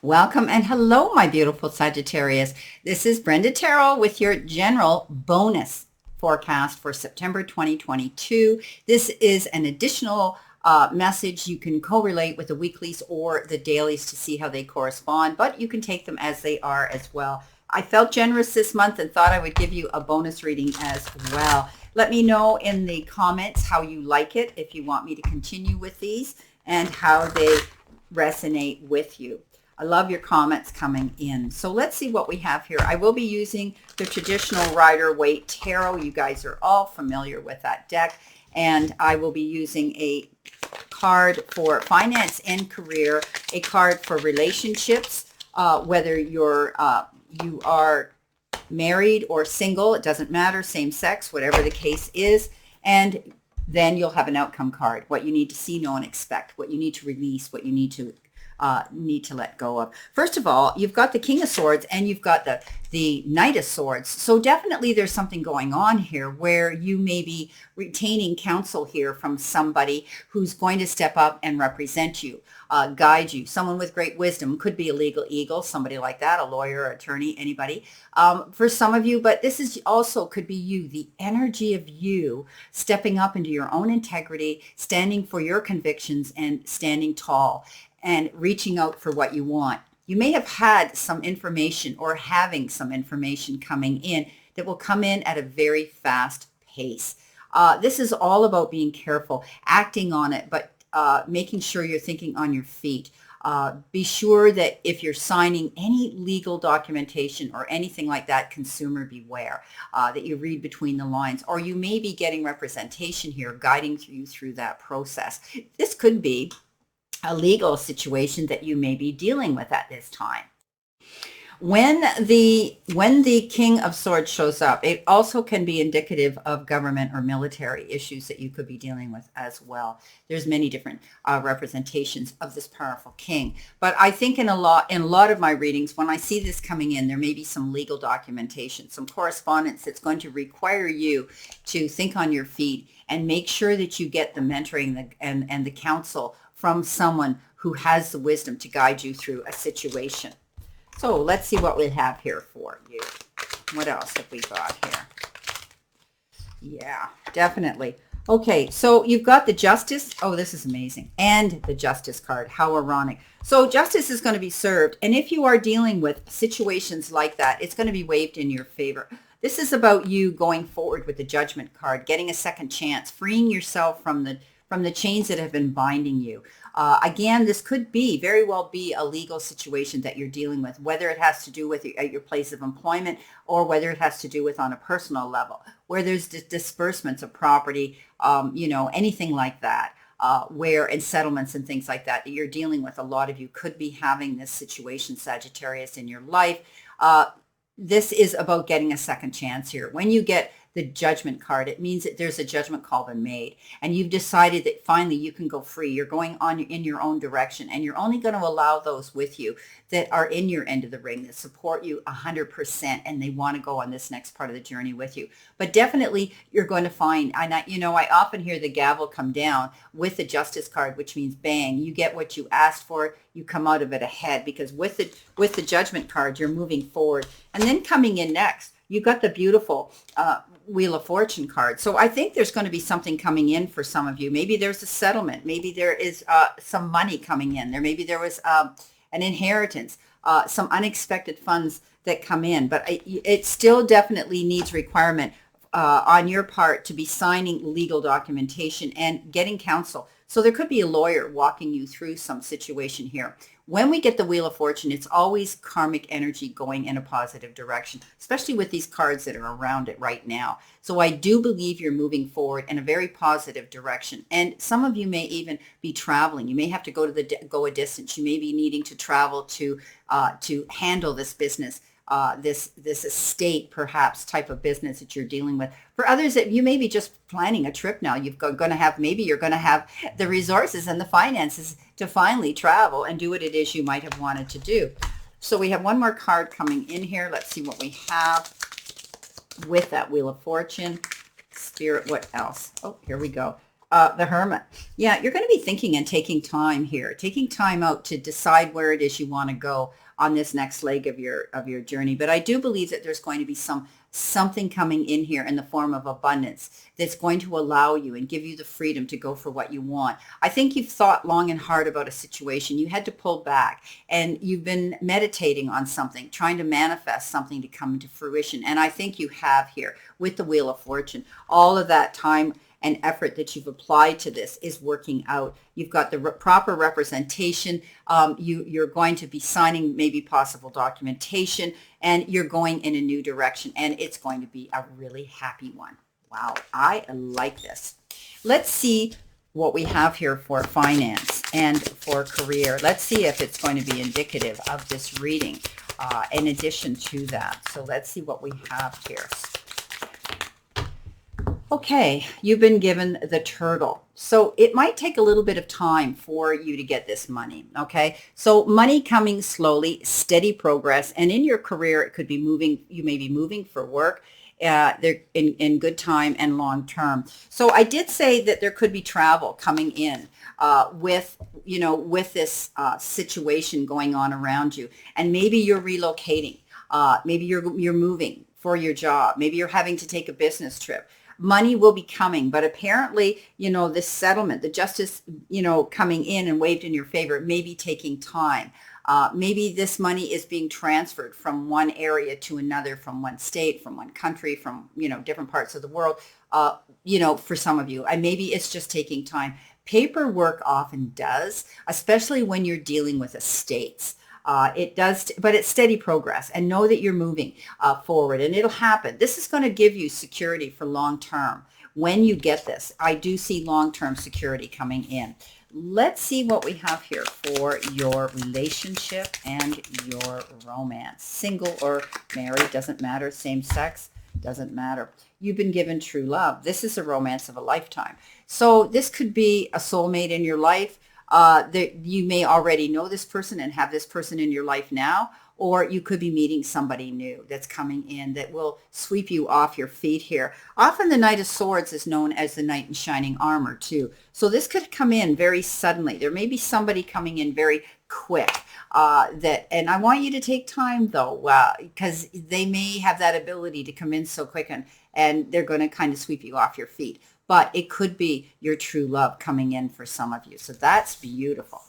Welcome and hello, my beautiful Sagittarius. This is Brenda Terrell with your general bonus forecast for September 2022. This is an additional message. You can correlate with the weeklies or the dailies to see how they correspond, but you can take them as they are as well. I felt generous this month and thought I would give you a bonus reading as well. Let me know in the comments how you like it, if you want me to continue with these, and how they resonate with you. I love your comments coming in. So let's see what we have here. I will be using the traditional Rider-Waite Tarot. You guys are all familiar with that deck. And I will be using a card for finance and career, a card for relationships, whether you are married or single, it doesn't matter, same sex, whatever the case is. And then you'll have an outcome card, what you need to see, know, and expect, what you need to release, what you need to let go of. First of all, you've got the King of Swords and you've got the Knight of Swords. So definitely there's something going on here where you may be retaining counsel here from somebody who's going to step up and represent you, guide you. Someone with great wisdom, could be a legal eagle, somebody like that, a lawyer, attorney, anybody. For some of you, but this is also could be you, the energy of you stepping up into your own integrity, standing for your convictions and standing tall and reaching out for what you want. You may have had some information or having some information coming in that will come in at a very fast pace. This is all about being careful, acting on it, but making sure you're thinking on your feet. Be sure that if you're signing any legal documentation or anything like that, consumer beware, that you read between the lines, or you may be getting representation here guiding you through that process. This could be a legal situation that you may be dealing with at this time. When the King of Swords shows up, it also can be indicative of government or military issues that you could be dealing with as well. There's many different representations of this powerful king. But I think in a lot of my readings, when I see this coming in, there may be some legal documentation, some correspondence that's going to require you to think on your feet and make sure that you get the mentoring and the counsel from someone who has the wisdom to guide you through a situation. So let's see what we have here for you. What else have we got here? Yeah, definitely. Okay, so you've got the Justice. Oh, this is amazing. And the Justice card. How ironic. So justice is going to be served. And if you are dealing with situations like that, it's going to be waived in your favor. This is about you going forward with the Judgment card, getting a second chance, freeing yourself from the chains that have been binding you. Again, this could very well be a legal situation that you're dealing with, whether it has to do with at your place of employment or whether it has to do with on a personal level, where there's disbursements of property, anything like that, and settlements and things like that you're dealing with. A lot of you could be having this situation, Sagittarius, in your life. This is about getting a second chance here. When you get the Judgment card, it means that there's a judgment call been made and you've decided that finally you can go free. You're going on in your own direction and you're only going to allow those with you that are in your end of the ring, that support you 100% and they want to go on this next part of the journey with you. But definitely you're going to find, I often hear the gavel come down with the Justice card, which means bang, you get what you asked for, you come out of it ahead, because with the Judgment card, you're moving forward. And then coming in next, you got the beautiful Wheel of Fortune card. So I think there's going to be something coming in for some of you. Maybe there's a settlement. Maybe there is some money coming in. There was an inheritance, some unexpected funds that come in. But it still definitely needs requirement on your part to be signing legal documentation and getting counsel. So there could be a lawyer walking you through some situation here. When we get the Wheel of Fortune, it's always karmic energy going in a positive direction, especially with these cards that are around it right now. So I do believe you're moving forward in a very positive direction. And some of you may even be traveling. You may have to go a distance. You may be needing to travel to handle this business. This estate perhaps type of business that you're dealing with. For others, that you may be just planning a trip now. You're going to have the resources and the finances to finally travel and do what it is you might have wanted to do. So we have one more card coming in here. Let's see what we have with that Wheel of Fortune. Spirit, what else? Oh, here we go. The Hermit. Yeah, you're going to be thinking and taking time here, taking time out to decide where it is you want to go on this next leg of your journey. But I do believe that there's going to be something coming in here in the form of abundance that's going to allow you and give you the freedom to go for what you want. I think you've thought long and hard about a situation. You had to pull back and you've been meditating on something, trying to manifest something to come to fruition. And I think you have here with the Wheel of Fortune. All of that time and effort that you've applied to this is working out. You've got the proper representation. You're going to be signing maybe possible documentation, and you're going in a new direction, and it's going to be a really happy one. Wow, I like this. Let's see what we have here for finance and for career. Let's see if it's going to be indicative of this reading in addition to that. So let's see what we have here. Okay, you've been given the Turtle. So it might take a little bit of time for you to get this money, okay? So money coming slowly, steady progress, and in your career, it could be moving, you may be moving for work they're in good time and long term. So I did say that there could be travel coming in with this situation going on around you, and maybe you're relocating, maybe you're moving for your job, maybe you're having to take a business trip. Money will be coming, but apparently, this settlement, the justice, coming in and waived in your favor may be taking time. Maybe this money is being transferred from one area to another, from one state, from one country, from, different parts of the world, for some of you. And maybe it's just taking time. Paperwork often does, especially when you're dealing with estates. It does, but it's steady progress, and know that you're moving forward, and it'll happen. This is going to give you security for long term. When you get this, I do see long-term security coming in. Let's see what we have here for your relationship and your romance. Single or married, doesn't matter. Same sex, doesn't matter. You've been given true love. This is a romance of a lifetime. So this could be a soulmate in your life. You may already know this person and have this person in your life now, or you could be meeting somebody new that's coming in that will sweep you off your feet here. Often the Knight of Swords is known as the Knight in Shining Armor too. So this could come in very suddenly. There may be somebody coming in very quick and I want you to take time though, because they may have that ability to come in so quick and they're going to kind of sweep you off your feet. But it could be your true love coming in for some of you. So that's beautiful.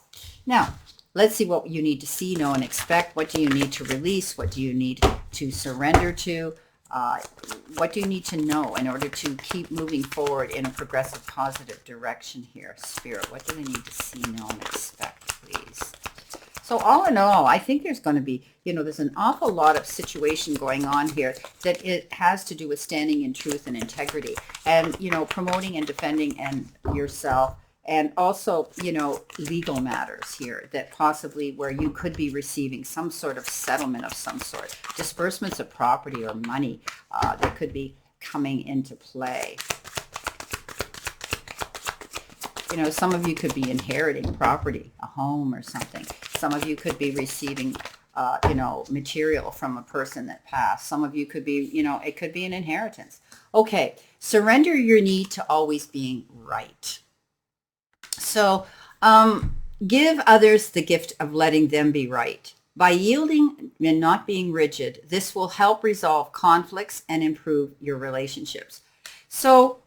Now, let's see what you need to see, know, and expect. What do you need to release? What do you need to surrender to? What do you need to know in order to keep moving forward in a progressive, positive direction here? Spirit, what do they need to see, know, and expect, please? So all in all, I think there's going to be, there's an awful lot of situation going on here that it has to do with standing in truth and integrity and, promoting and defending and yourself, and also, legal matters here that possibly where you could be receiving some sort of settlement of some sort, disbursements of property or money that could be coming into play. Some of you could be inheriting property, a home or something. Some of you could be receiving, material from a person that passed. Some of you could be, it could be an inheritance. Okay, surrender your need to always being right. So give others the gift of letting them be right. By yielding and not being rigid, this will help resolve conflicts and improve your relationships. So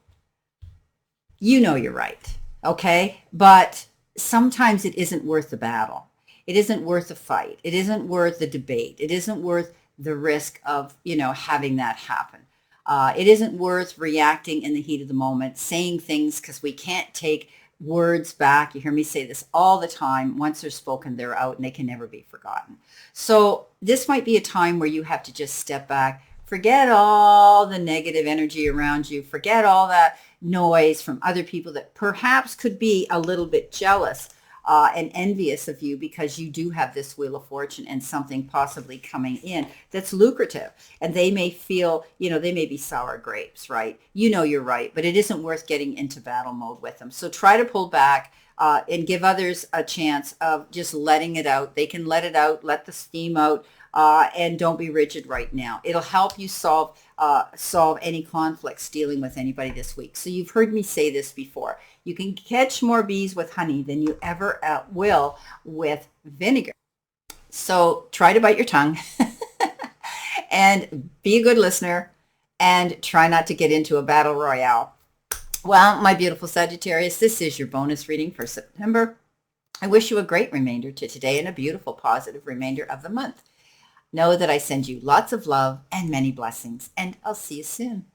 you're right. Okay, but sometimes it isn't worth the battle. It isn't worth the fight. It isn't worth the debate. It isn't worth the risk of, having that happen. It isn't worth reacting in the heat of the moment, saying things because we can't take words back. You hear me say this all the time. Once they're spoken, they're out and they can never be forgotten. So this might be a time where you have to just step back, forget all the negative energy around you, forget all that noise from other people that perhaps could be a little bit jealous and envious of you because you do have this Wheel of Fortune and something possibly coming in that's lucrative. And they may feel, they may be sour grapes, right? You're right, but it isn't worth getting into battle mode with them. So try to pull back and give others a chance of just letting it out. They can let it out, let the steam out. and don't be rigid right now. It'll help you solve any conflicts dealing with anybody this week. So you've heard me say this before. You can catch more bees with honey than you ever will with vinegar. So try to bite your tongue and be a good listener and try not to get into a battle royale. Well, my beautiful Sagittarius, this is your bonus reading for September. I wish you a great remainder to today and a beautiful, positive remainder of the month. Know that I send you lots of love and many blessings, and I'll see you soon.